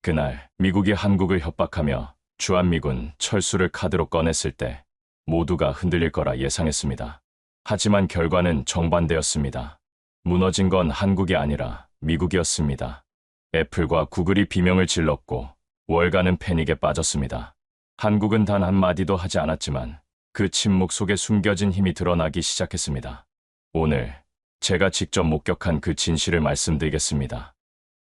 그날 미국이 한국을 협박하며 주한미군 철수를 카드로 꺼냈을 때 모두가 흔들릴 거라 예상했습니다. 하지만 결과는 정반대였습니다. 무너진 건 한국이 아니라 미국이었습니다. 애플과 구글이 비명을 질렀고 월가는 패닉에 빠졌습니다. 한국은 단 한마디도 하지 않았지만 그 침묵 속에 숨겨진 힘이 드러나기 시작했습니다. 오늘 제가 직접 목격한 그 진실을 말씀드리겠습니다.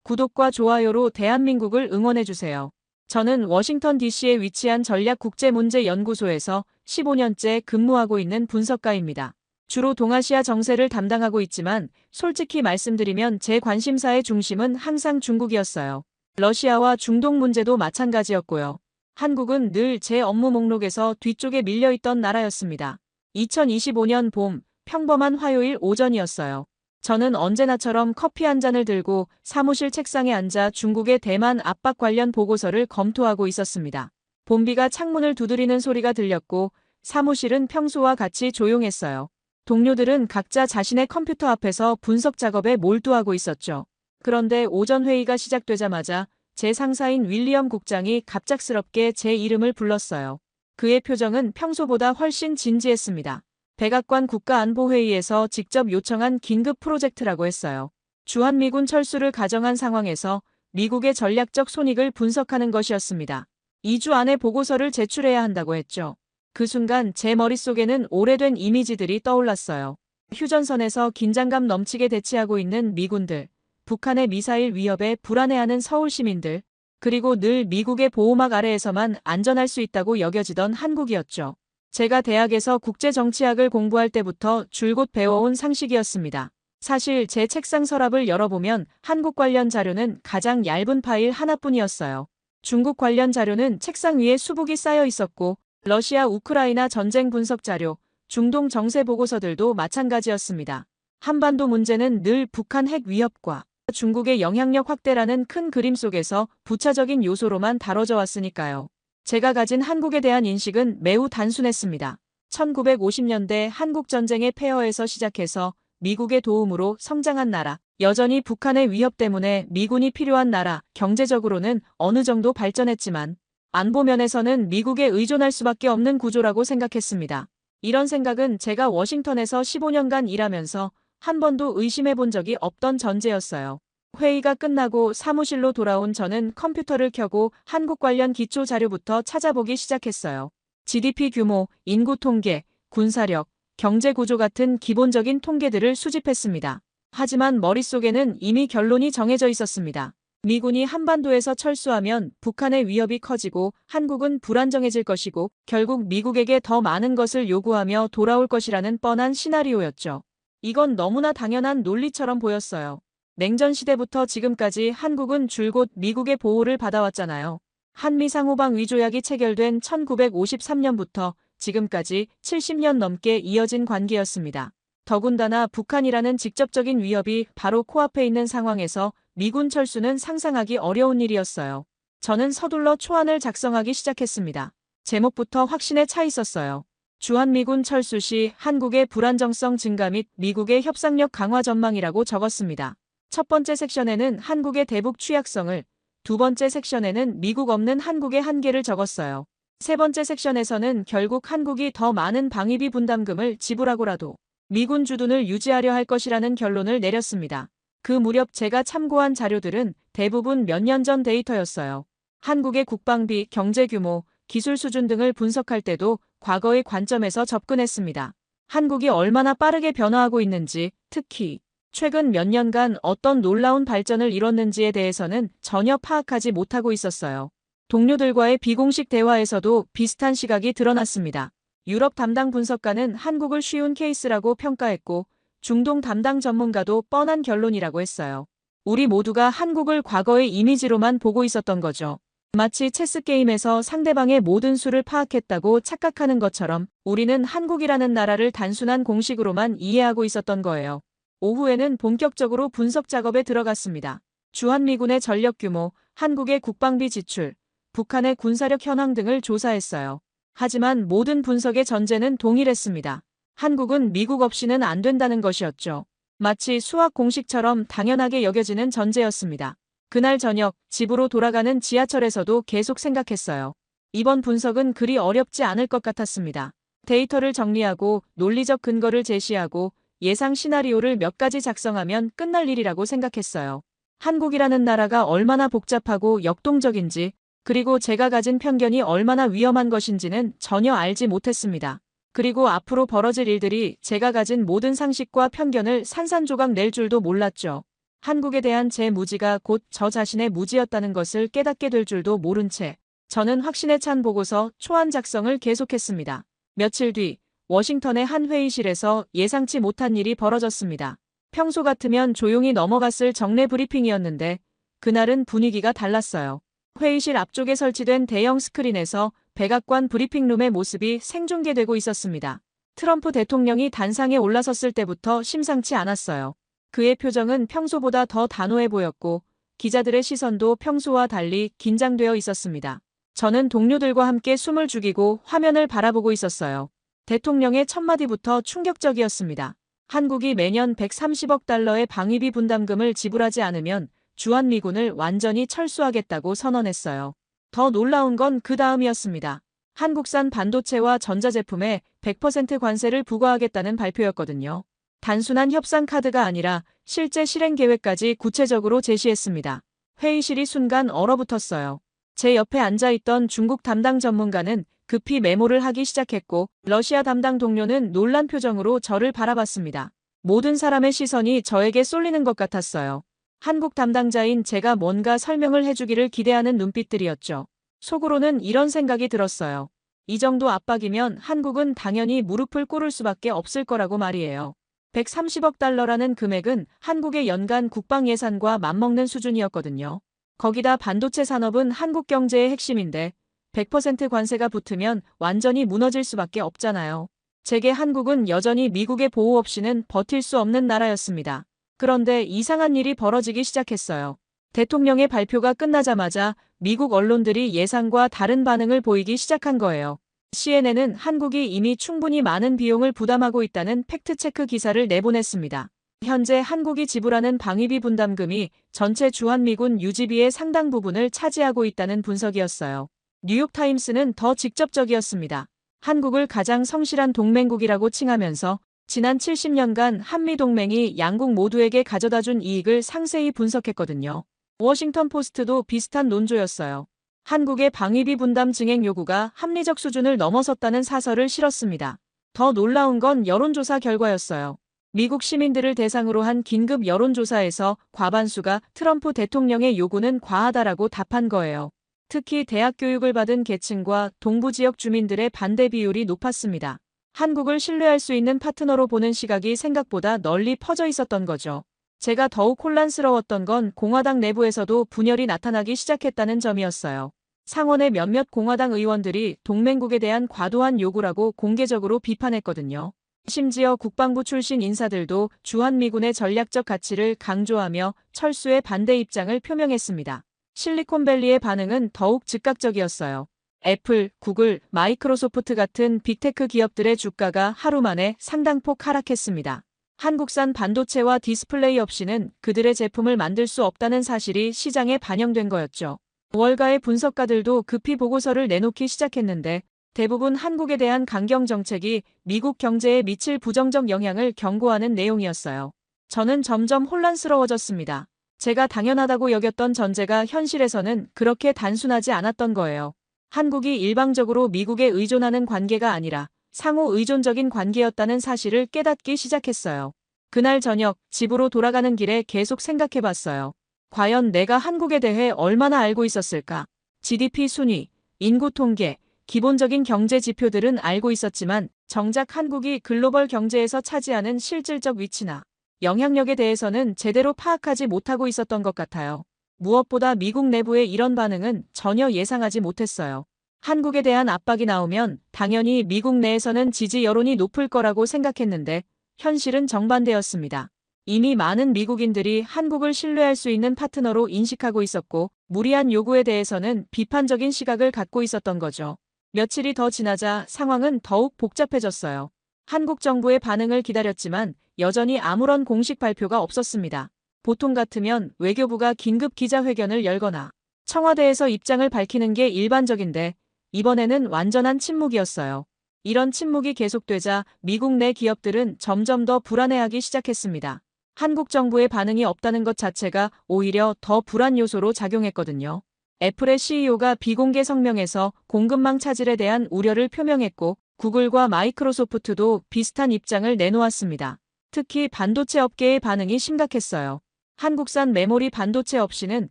구독과 좋아요로 대한민국을 응원해주세요. 저는 워싱턴 DC에 위치한 전략국제문제연구소에서 15년째 근무하고 있는 분석가입니다. 주로 동아시아 정세를 담당하고 있지만 솔직히 말씀드리면 제 관심사의 중심은 항상 중국이었어요. 러시아와 중동 문제도 마찬가지였고요. 한국은 늘 제 업무 목록에서 뒤쪽에 밀려있던 나라였습니다. 2025년 봄, 평범한 화요일 오전이었어요. 저는 언제나처럼 커피 한 잔을 들고 사무실 책상에 앉아 중국의 대만 압박 관련 보고서를 검토하고 있었습니다. 본비가 창문을 두드리는 소리가 들렸고 사무실은 평소와 같이 조용했어요. 동료들은 각자 자신의 컴퓨터 앞에서 분석 작업에 몰두하고 있었죠. 그런데 오전 회의가 시작되자마자 제 상사인 윌리엄 국장이 갑작스럽게 제 이름을 불렀어요. 그의 표정은 평소보다 훨씬 진지했습니다. 백악관 국가안보회의에서 직접 요청한 긴급 프로젝트라고 했어요. 주한미군 철수를 가정한 상황에서 미국의 전략적 손익을 분석하는 것이었습니다. 2주 안에 보고서를 제출해야 한다고 했죠. 그 순간 제 머릿속에는 오래된 이미지들이 떠올랐어요. 휴전선에서 긴장감 넘치게 대치하고 있는 미군들, 북한의 미사일 위협에 불안해하는 서울 시민들, 그리고 늘 미국의 보호막 아래에서만 안전할 수 있다고 여겨지던 한국이었죠. 제가 대학에서 국제정치학을 공부할 때부터 줄곧 배워온 상식이었습니다. 사실 제 책상 서랍을 열어보면 한국 관련 자료는 가장 얇은 파일 하나뿐이었어요. 중국 관련 자료는 책상 위에 수북이 쌓여 있었고 러시아 우크라이나 전쟁 분석 자료, 중동 정세 보고서들도 마찬가지였습니다. 한반도 문제는 늘 북한 핵 위협과 중국의 영향력 확대라는 큰 그림 속에서 부차적인 요소로만 다뤄져 왔으니까요. 제가 가진 한국에 대한 인식은 매우 단순했습니다. 1950년대 한국전쟁의 폐허에서 시작해서 미국의 도움으로 성장한 나라, 여전히 북한의 위협 때문에 미군이 필요한 나라, 경제적으로는 어느 정도 발전했지만 안보 면에서는 미국에 의존할 수밖에 없는 구조라고 생각했습니다. 이런 생각은 제가 워싱턴에서 15년간 일하면서 한 번도 의심해 본 적이 없던 전제였어요. 회의가 끝나고 사무실로 돌아온 저는 컴퓨터를 켜고 한국 관련 기초 자료부터 찾아보기 시작했어요. GDP 규모, 인구 통계, 군사력, 경제 구조 같은 기본적인 통계들을 수집했습니다. 하지만 머릿속에는 이미 결론이 정해져 있었습니다. 미군이 한반도에서 철수하면 북한의 위협이 커지고 한국은 불안정해질 것이고 결국 미국에게 더 많은 것을 요구하며 돌아올 것이라는 뻔한 시나리오였죠. 이건 너무나 당연한 논리처럼 보였어요. 냉전 시대부터 지금까지 한국은 줄곧 미국의 보호를 받아왔잖아요. 한미 상호방 위조약이 체결된 1953년부터 지금까지 70년 넘게 이어진 관계였습니다. 더군다나 북한이라는 직접적인 위협이 바로 코앞에 있는 상황에서 미군 철수는 상상하기 어려운 일이었어요. 저는 서둘러 초안을 작성하기 시작했습니다. 제목부터 확신에 차 있었어요. 주한미군 철수 시 한국의 불안정성 증가 및 미국의 협상력 강화 전망이라고 적었습니다. 첫 번째 섹션에는 한국의 대북 취약성을, 두 번째 섹션에는 미국 없는 한국의 한계를 적었어요. 세 번째 섹션에서는 결국 한국이 더 많은 방위비 분담금을 지불하고라도 미군 주둔을 유지하려 할 것이라는 결론을 내렸습니다. 그 무렵 제가 참고한 자료들은 대부분 몇 년 전 데이터였어요. 한국의 국방비, 경제 규모, 기술 수준 등을 분석할 때도 과거의 관점에서 접근했습니다. 한국이 얼마나 빠르게 변화하고 있는지, 특히 최근 몇 년간 어떤 놀라운 발전을 이뤘는지에 대해서는 전혀 파악하지 못하고 있었어요. 동료들과의 비공식 대화에서도 비슷한 시각이 드러났습니다. 유럽 담당 분석가는 한국을 쉬운 케이스라고 평가했고 중동 담당 전문가도 뻔한 결론이라고 했어요. 우리 모두가 한국을 과거의 이미지로만 보고 있었던 거죠. 마치 체스게임에서 상대방의 모든 수를 파악했다고 착각하는 것처럼 우리는 한국이라는 나라를 단순한 공식으로만 이해하고 있었던 거예요. 오후에는 본격적으로 분석 작업에 들어갔습니다. 주한미군의 전력 규모, 한국의 국방비 지출, 북한의 군사력 현황 등을 조사했어요. 하지만 모든 분석의 전제는 동일했습니다. 한국은 미국 없이는 안 된다는 것이었죠. 마치 수학 공식처럼 당연하게 여겨지는 전제였습니다. 그날 저녁 집으로 돌아가는 지하철에서도 계속 생각했어요. 이번 분석은 그리 어렵지 않을 것 같았습니다. 데이터를 정리하고 논리적 근거를 제시하고 예상 시나리오를 몇 가지 작성하면 끝날 일이라고 생각했어요. 한국이라는 나라가 얼마나 복잡하고 역동적인지, 그리고 제가 가진 편견이 얼마나 위험한 것인지는 전혀 알지 못했습니다. 그리고 앞으로 벌어질 일들이 제가 가진 모든 상식과 편견을 산산조각 낼 줄도 몰랐죠. 한국에 대한 제 무지가 곧 저 자신의 무지였다는 것을 깨닫게 될 줄도 모른 채 저는 확신에 찬 보고서 초안 작성을 계속했습니다. 며칠 뒤 워싱턴의 한 회의실에서 예상치 못한 일이 벌어졌습니다. 평소 같으면 조용히 넘어갔을 정례 브리핑이었는데 그날은 분위기가 달랐어요. 회의실 앞쪽에 설치된 대형 스크린에서 백악관 브리핑룸의 모습이 생중계되고 있었습니다. 트럼프 대통령이 단상에 올라섰을 때부터 심상치 않았어요. 그의 표정은 평소보다 더 단호해 보였고 기자들의 시선도 평소와 달리 긴장되어 있었습니다. 저는 동료들과 함께 숨을 죽이고 화면을 바라보고 있었어요. 대통령의 첫 마디부터 충격적이었습니다. 한국이 매년 130억 달러의 방위비 분담금을 지불하지 않으면 주한미군을 완전히 철수하겠다고 선언했어요. 더 놀라운 건 그 다음이었습니다. 한국산 반도체와 전자제품에 100% 관세를 부과하겠다는 발표였거든요. 단순한 협상 카드가 아니라 실제 실행 계획까지 구체적으로 제시했습니다. 회의실이 순간 얼어붙었어요. 제 옆에 앉아있던 중국 담당 전문가는 급히 메모를 하기 시작했고 러시아 담당 동료는 놀란 표정으로 저를 바라봤습니다. 모든 사람의 시선이 저에게 쏠리는 것 같았어요. 한국 담당자인 제가 뭔가 설명을 해주기를 기대하는 눈빛들이었죠. 속으로는 이런 생각이 들었어요. 이 정도 압박이면 한국은 당연히 무릎을 꿇을 수밖에 없을 거라고 말이에요. 130억 달러라는 금액은 한국의 연간 국방 예산과 맞먹는 수준이었거든요. 거기다 반도체 산업은 한국 경제의 핵심인데 100% 관세가 붙으면 완전히 무너질 수밖에 없잖아요. 제게 한국은 여전히 미국의 보호 없이는 버틸 수 없는 나라였습니다. 그런데 이상한 일이 벌어지기 시작했어요. 대통령의 발표가 끝나자마자 미국 언론들이 예상과 다른 반응을 보이기 시작한 거예요. CNN은 한국이 이미 충분히 많은 비용을 부담하고 있다는 팩트체크 기사를 내보냈습니다. 현재 한국이 지불하는 방위비 분담금이 전체 주한미군 유지비의 상당 부분을 차지하고 있다는 분석이었어요. 뉴욕타임스는 더 직접적이었습니다. 한국을 가장 성실한 동맹국이라고 칭하면서 지난 70년간 한미동맹이 양국 모두에게 가져다준 이익을 상세히 분석했거든요. 워싱턴 포스트도 비슷한 논조였어요. 한국의 방위비 분담 증액 요구가 합리적 수준을 넘어섰다는 사설을 실었습니다. 더 놀라운 건 여론조사 결과였어요. 미국 시민들을 대상으로 한 긴급 여론조사에서 과반수가 트럼프 대통령의 요구는 과하다라고 답한 거예요. 특히 대학 교육을 받은 계층과 동부 지역 주민들의 반대 비율이 높았습니다. 한국을 신뢰할 수 있는 파트너로 보는 시각이 생각보다 널리 퍼져 있었던 거죠. 제가 더욱 혼란스러웠던 건 공화당 내부에서도 분열이 나타나기 시작했다는 점이었어요. 상원의 몇몇 공화당 의원들이 동맹국에 대한 과도한 요구라고 공개적으로 비판했거든요. 심지어 국방부 출신 인사들도 주한미군의 전략적 가치를 강조하며 철수의 반대 입장을 표명했습니다. 실리콘밸리의 반응은 더욱 즉각적이었어요. 애플, 구글, 마이크로소프트 같은 빅테크 기업들의 주가가 하루 만에 상당폭 하락했습니다. 한국산 반도체와 디스플레이 없이는 그들의 제품을 만들 수 없다는 사실이 시장에 반영된 거였죠. 월가의 분석가들도 급히 보고서를 내놓기 시작했는데 대부분 한국에 대한 강경 정책이 미국 경제에 미칠 부정적 영향을 경고하는 내용이었어요. 저는 점점 혼란스러워졌습니다. 제가 당연하다고 여겼던 전제가 현실에서는 그렇게 단순하지 않았던 거예요. 한국이 일방적으로 미국에 의존하는 관계가 아니라 상호 의존적인 관계였다는 사실을 깨닫기 시작했어요. 그날 저녁 집으로 돌아가는 길에 계속 생각해봤어요. 과연 내가 한국에 대해 얼마나 알고 있었을까? GDP 순위, 인구 통계, 기본적인 경제 지표들은 알고 있었지만 정작 한국이 글로벌 경제에서 차지하는 실질적 위치나 영향력에 대해서는 제대로 파악하지 못하고 있었던 것 같아요. 무엇보다 미국 내부의 이런 반응은 전혀 예상하지 못했어요. 한국에 대한 압박이 나오면 당연히 미국 내에서는 지지 여론이 높을 거라고 생각했는데 현실은 정반대였습니다. 이미 많은 미국인들이 한국을 신뢰할 수 있는 파트너로 인식하고 있었고 무리한 요구에 대해서는 비판적인 시각을 갖고 있었던 거죠. 며칠이 더 지나자 상황은 더욱 복잡해졌어요. 한국 정부의 반응을 기다렸지만 여전히 아무런 공식 발표가 없었습니다. 보통 같으면 외교부가 긴급 기자회견을 열거나 청와대에서 입장을 밝히는 게 일반적인데 이번에는 완전한 침묵이었어요. 이런 침묵이 계속되자 미국 내 기업들은 점점 더 불안해하기 시작했습니다. 한국 정부의 반응이 없다는 것 자체가 오히려 더 불안 요소로 작용했거든요. 애플의 CEO가 비공개 성명에서 공급망 차질에 대한 우려를 표명했고 구글과 마이크로소프트도 비슷한 입장을 내놓았습니다. 특히 반도체 업계의 반응이 심각했어요. 한국산 메모리 반도체 없이는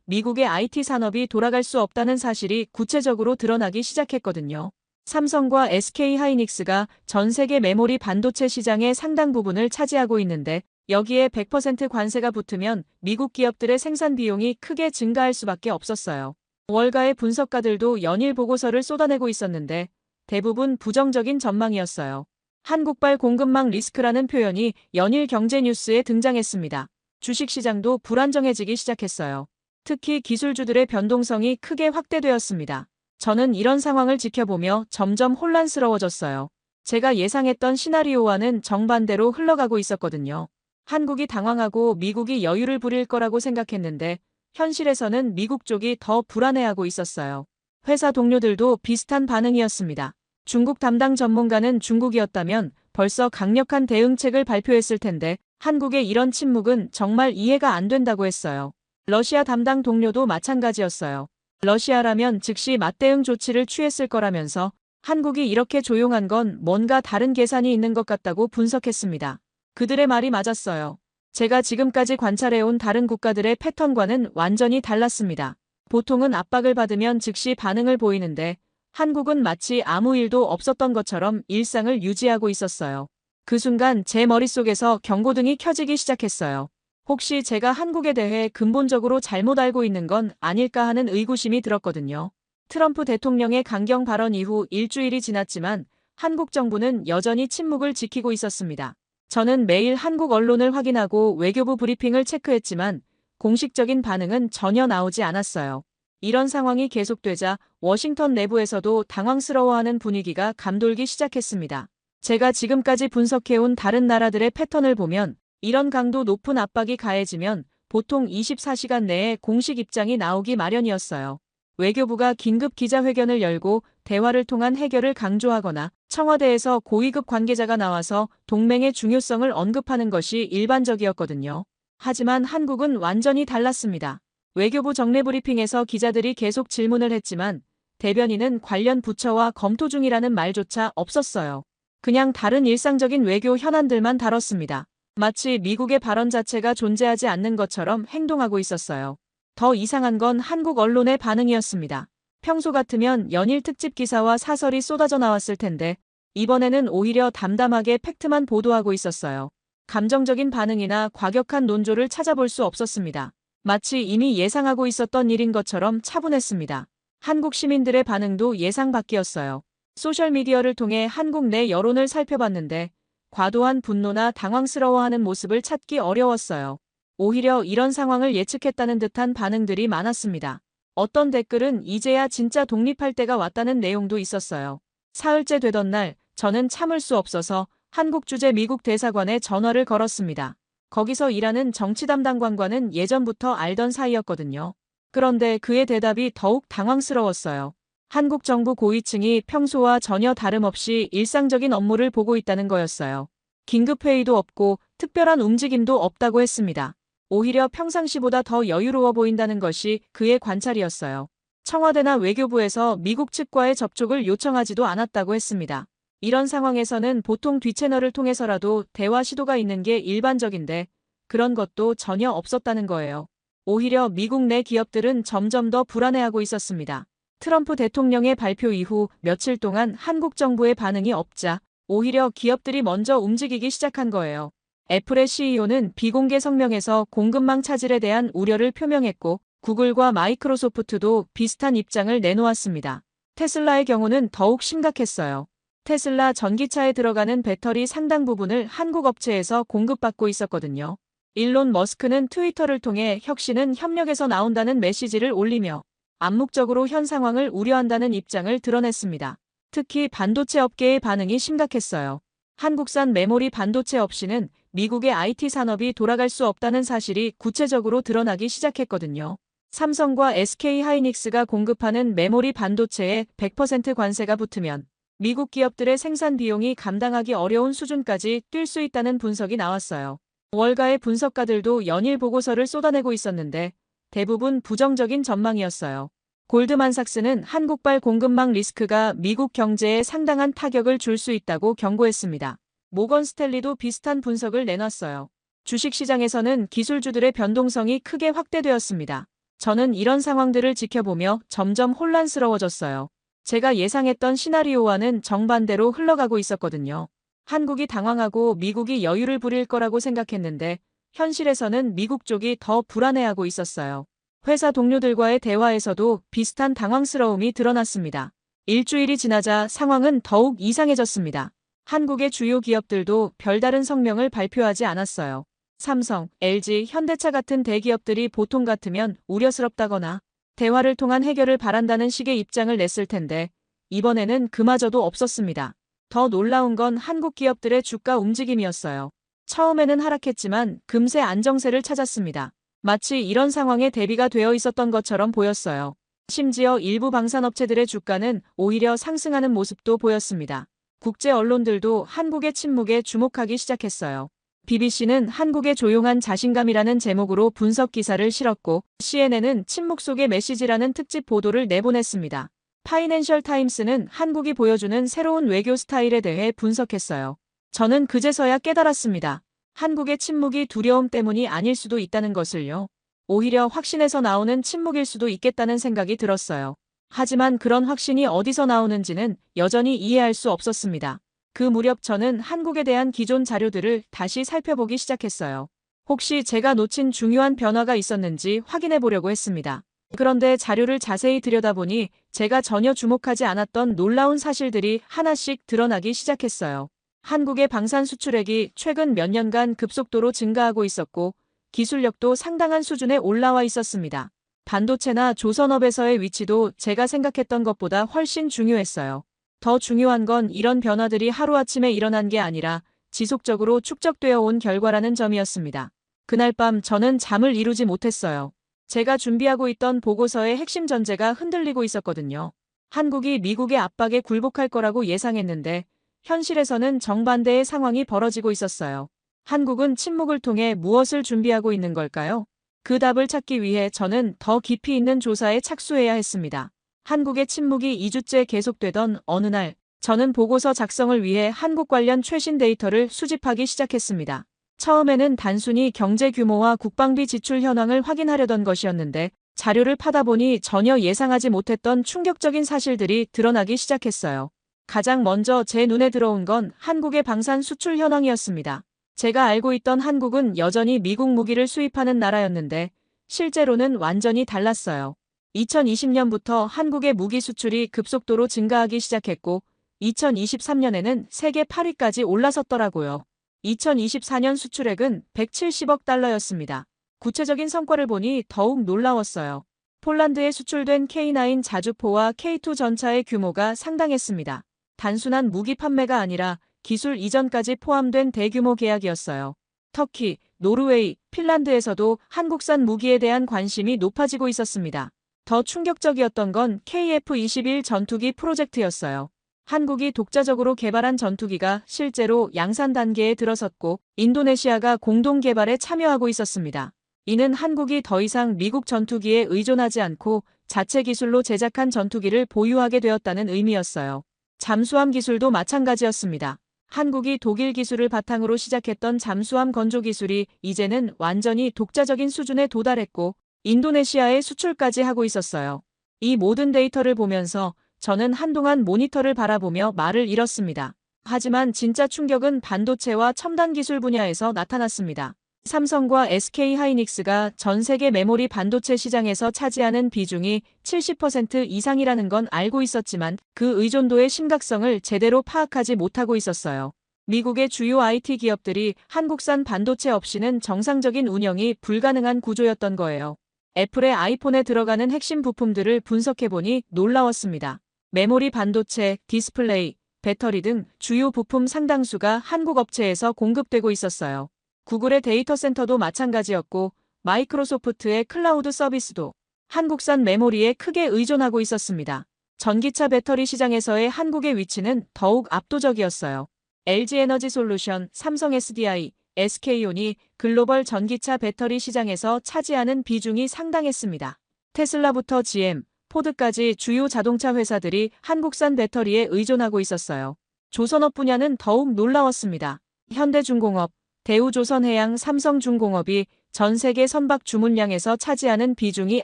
미국의 IT 산업이 돌아갈 수 없다는 사실이 구체적으로 드러나기 시작했거든요. 삼성과 SK하이닉스가 전 세계 메모리 반도체 시장의 상당 부분을 차지하고 있는데 여기에 100% 관세가 붙으면 미국 기업들의 생산 비용이 크게 증가할 수밖에 없었어요. 월가의 분석가들도 연일 보고서를 쏟아내고 있었는데 대부분 부정적인 전망이었어요. 한국발 공급망 리스크라는 표현이 연일 경제뉴스에 등장했습니다. 주식시장도 불안정해지기 시작했어요. 특히 기술주들의 변동성이 크게 확대되었습니다. 저는 이런 상황을 지켜보며 점점 혼란스러워졌어요. 제가 예상했던 시나리오와는 정반대로 흘러가고 있었거든요. 한국이 당황하고 미국이 여유를 부릴 거라고 생각했는데 현실에서는 미국 쪽이 더 불안해하고 있었어요. 회사 동료들도 비슷한 반응이었습니다. 중국 담당 전문가는 중국이었다면 벌써 강력한 대응책을 발표했을 텐데 한국의 이런 침묵은 정말 이해가 안 된다고 했어요. 러시아 담당 동료도 마찬가지였어요. 러시아라면 즉시 맞대응 조치를 취했을 거라면서 한국이 이렇게 조용한 건 뭔가 다른 계산이 있는 것 같다고 분석했습니다. 그들의 말이 맞았어요. 제가 지금까지 관찰해온 다른 국가들의 패턴과는 완전히 달랐습니다. 보통은 압박을 받으면 즉시 반응을 보이는데 한국은 마치 아무 일도 없었던 것처럼 일상을 유지하고 있었어요. 그 순간 제 머릿속에서 경고등이 켜지기 시작했어요. 혹시 제가 한국에 대해 근본적으로 잘못 알고 있는 건 아닐까 하는 의구심이 들었거든요. 트럼프 대통령의 강경 발언 이후 일주일이 지났지만 한국 정부는 여전히 침묵을 지키고 있었습니다. 저는 매일 한국 언론을 확인하고 외교부 브리핑을 체크했지만 공식적인 반응은 전혀 나오지 않았어요. 이런 상황이 계속되자 워싱턴 내부에서도 당황스러워하는 분위기가 감돌기 시작했습니다. 제가 지금까지 분석해온 다른 나라들의 패턴을 보면 이런 강도 높은 압박이 가해지면 보통 24시간 내에 공식 입장이 나오기 마련이었어요. 외교부가 긴급 기자회견을 열고 대화를 통한 해결을 강조하거나 청와대에서 고위급 관계자가 나와서 동맹의 중요성을 언급하는 것이 일반적이었거든요. 하지만 한국은 완전히 달랐습니다. 외교부 정례 브리핑에서 기자들이 계속 질문을 했지만 대변인은 관련 부처와 검토 중이라는 말조차 없었어요. 그냥 다른 일상적인 외교 현안들만 다뤘습니다. 마치 미국의 발언 자체가 존재하지 않는 것처럼 행동하고 있었어요. 더 이상한 건 한국 언론의 반응이었습니다. 평소 같으면 연일 특집 기사와 사설이 쏟아져 나왔을 텐데 이번에는 오히려 담담하게 팩트만 보도하고 있었어요. 감정적인 반응이나 과격한 논조를 찾아볼 수 없었습니다. 마치 이미 예상하고 있었던 일인 것처럼 차분했습니다. 한국 시민들의 반응도 예상 밖이었어요. 소셜미디어를 통해 한국 내 여론을 살펴봤는데 과도한 분노나 당황스러워하는 모습을 찾기 어려웠어요. 오히려 이런 상황을 예측했다는 듯한 반응들이 많았습니다. 어떤 댓글은 이제야 진짜 독립할 때가 왔다는 내용도 있었어요. 사흘째 되던 날 저는 참을 수 없어서 한국 주재 미국 대사관에 전화를 걸었습니다. 거기서 일하는 정치 담당관과는 예전부터 알던 사이였거든요. 그런데 그의 대답이 더욱 당황스러웠어요. 한국 정부 고위층이 평소와 전혀 다름없이 일상적인 업무를 보고 있다는 거였어요. 긴급회의도 없고 특별한 움직임도 없다고 했습니다. 오히려 평상시보다 더 여유로워 보인다는 것이 그의 관찰이었어요. 청와대나 외교부에서 미국 측과의 접촉을 요청하지도 않았다고 했습니다. 이런 상황에서는 보통 뒷채널을 통해서라도 대화 시도가 있는 게 일반적인데 그런 것도 전혀 없었다는 거예요. 오히려 미국 내 기업들은 점점 더 불안해하고 있었습니다. 트럼프 대통령의 발표 이후 며칠 동안 한국 정부의 반응이 없자 오히려 기업들이 먼저 움직이기 시작한 거예요. 애플의 CEO는 비공개 성명에서 공급망 차질에 대한 우려를 표명했고 구글과 마이크로소프트도 비슷한 입장을 내놓았습니다. 테슬라의 경우는 더욱 심각했어요. 테슬라 전기차에 들어가는 배터리 상당 부분을 한국 업체에서 공급받고 있었거든요. 일론 머스크는 트위터를 통해 혁신은 협력에서 나온다는 메시지를 올리며 암묵적으로 현 상황을 우려한다는 입장을 드러냈습니다. 특히 반도체 업계의 반응이 심각했어요. 한국산 메모리 반도체 없이는 미국의 IT 산업이 돌아갈 수 없다는 사실이 구체적으로 드러나기 시작했거든요. 삼성과 SK 하이닉스가 공급하는 메모리 반도체에 100% 관세가 붙으면 미국 기업들의 생산 비용이 감당하기 어려운 수준까지 뛸 수 있다는 분석이 나왔어요. 월가의 분석가들도 연일 보고서를 쏟아내고 있었는데 대부분 부정적인 전망이었어요. 골드만삭스는 한국발 공급망 리스크가 미국 경제에 상당한 타격을 줄 수 있다고 경고했습니다. 모건 스탠리도 비슷한 분석을 내놨어요. 주식시장에서는 기술주들의 변동성이 크게 확대되었습니다. 저는 이런 상황들을 지켜보며 점점 혼란스러워졌어요. 제가 예상했던 시나리오와는 정반대로 흘러가고 있었거든요. 한국이 당황하고 미국이 여유를 부릴 거라고 생각했는데 현실에서는 미국 쪽이 더 불안해하고 있었어요. 회사 동료들과의 대화에서도 비슷한 당황스러움이 드러났습니다. 일주일이 지나자 상황은 더욱 이상해졌습니다. 한국의 주요 기업들도 별다른 성명을 발표하지 않았어요. 삼성, LG, 현대차 같은 대기업들이 보통 같으면 우려스럽다거나 대화를 통한 해결을 바란다는 식의 입장을 냈을 텐데 이번에는 그마저도 없었습니다. 더 놀라운 건 한국 기업들의 주가 움직임이었어요. 처음에는 하락했지만 금세 안정세를 찾았습니다. 마치 이런 상황에 대비가 되어 있었던 것처럼 보였어요. 심지어 일부 방산업체들의 주가는 오히려 상승하는 모습도 보였습니다. 국제 언론들도 한국의 침묵에 주목하기 시작했어요. BBC는 한국의 조용한 자신감이라는 제목으로 분석 기사를 실었고 CNN은 침묵 속의 메시지라는 특집 보도를 내보냈습니다. 파이낸셜 타임스는 한국이 보여주는 새로운 외교 스타일에 대해 분석했어요. 저는 그제서야 깨달았습니다. 한국의 침묵이 두려움 때문이 아닐 수도 있다는 것을요. 오히려 확신에서 나오는 침묵일 수도 있겠다는 생각이 들었어요. 하지만 그런 확신이 어디서 나오는지는 여전히 이해할 수 없었습니다. 그 무렵 저는 한국에 대한 기존 자료들을 다시 살펴보기 시작했어요. 혹시 제가 놓친 중요한 변화가 있었는지 확인해 보려고 했습니다. 그런데 자료를 자세히 들여다보니 제가 전혀 주목하지 않았던 놀라운 사실들이 하나씩 드러나기 시작했어요. 한국의 방산 수출액이 최근 몇 년간 급속도로 증가하고 있었고 기술력도 상당한 수준에 올라와 있었습니다. 반도체나 조선업에서의 위치도 제가 생각했던 것보다 훨씬 중요했어요. 더 중요한 건 이런 변화들이 하루아침에 일어난 게 아니라 지속적으로 축적되어 온 결과라는 점이었습니다. 그날 밤 저는 잠을 이루지 못했어요. 제가 준비하고 있던 보고서의 핵심 전제가 흔들리고 있었거든요. 한국이 미국의 압박에 굴복할 거라고 예상했는데 현실에서는 정반대의 상황이 벌어지고 있었어요. 한국은 침묵을 통해 무엇을 준비하고 있는 걸까요? 그 답을 찾기 위해 저는 더 깊이 있는 조사에 착수해야 했습니다. 한국의 침묵이 2주째 계속되던 어느 날, 저는 보고서 작성을 위해 한국 관련 최신 데이터를 수집하기 시작했습니다. 처음에는 단순히 경제 규모와 국방비 지출 현황을 확인하려던 것이었는데 자료를 파다 보니 전혀 예상하지 못했던 충격적인 사실들이 드러나기 시작했어요. 가장 먼저 제 눈에 들어온 건 한국의 방산 수출 현황이었습니다. 제가 알고 있던 한국은 여전히 미국 무기를 수입하는 나라였는데 실제로는 완전히 달랐어요. 2020년부터 한국의 무기 수출이 급속도로 증가하기 시작했고 2023년에는 세계 8위까지 올라섰더라고요. 2024년 수출액은 170억 달러였습니다. 구체적인 성과를 보니 더욱 놀라웠어요. 폴란드에 수출된 K9 자주포와 K2 전차의 규모가 상당했습니다. 단순한 무기 판매가 아니라 기술 이전까지 포함된 대규모 계약이었어요. 터키, 노르웨이, 핀란드에서도 한국산 무기에 대한 관심이 높아지고 있었습니다. 더 충격적이었던 건 KF-21 전투기 프로젝트였어요. 한국이 독자적으로 개발한 전투기가 실제로 양산 단계에 들어섰고 인도네시아가 공동 개발에 참여하고 있었습니다. 이는 한국이 더 이상 미국 전투기에 의존하지 않고 자체 기술로 제작한 전투기를 보유하게 되었다는 의미였어요. 잠수함 기술도 마찬가지였습니다. 한국이 독일 기술을 바탕으로 시작했던 잠수함 건조 기술이 이제는 완전히 독자적인 수준에 도달했고 인도네시아에 수출까지 하고 있었어요. 이 모든 데이터를 보면서 저는 한동안 모니터를 바라보며 말을 잃었습니다. 하지만 진짜 충격은 반도체와 첨단 기술 분야에서 나타났습니다. 삼성과 SK 하이닉스가 전 세계 메모리 반도체 시장에서 차지하는 비중이 70% 이상이라는 건 알고 있었지만 그 의존도의 심각성을 제대로 파악하지 못하고 있었어요. 미국의 주요 IT 기업들이 한국산 반도체 없이는 정상적인 운영이 불가능한 구조였던 거예요. 애플의 아이폰에 들어가는 핵심 부품들을 분석해보니 놀라웠습니다. 메모리 반도체, 디스플레이, 배터리 등 주요 부품 상당수가 한국 업체에서 공급되고 있었어요. 구글의 데이터 센터도 마찬가지였고 마이크로소프트의 클라우드 서비스도 한국산 메모리에 크게 의존하고 있었습니다. 전기차 배터리 시장에서의 한국의 위치는 더욱 압도적이었어요. LG에너지솔루션, 삼성 SDI, SK온이 글로벌 전기차 배터리 시장에서 차지하는 비중이 상당했습니다. 테슬라부터 GM, 포드까지 주요 자동차 회사들이 한국산 배터리에 의존하고 있었어요. 조선업 분야는 더욱 놀라웠습니다. 현대중공업, 대우조선해양, 삼성중공업이 전 세계 선박 주문량에서 차지하는 비중이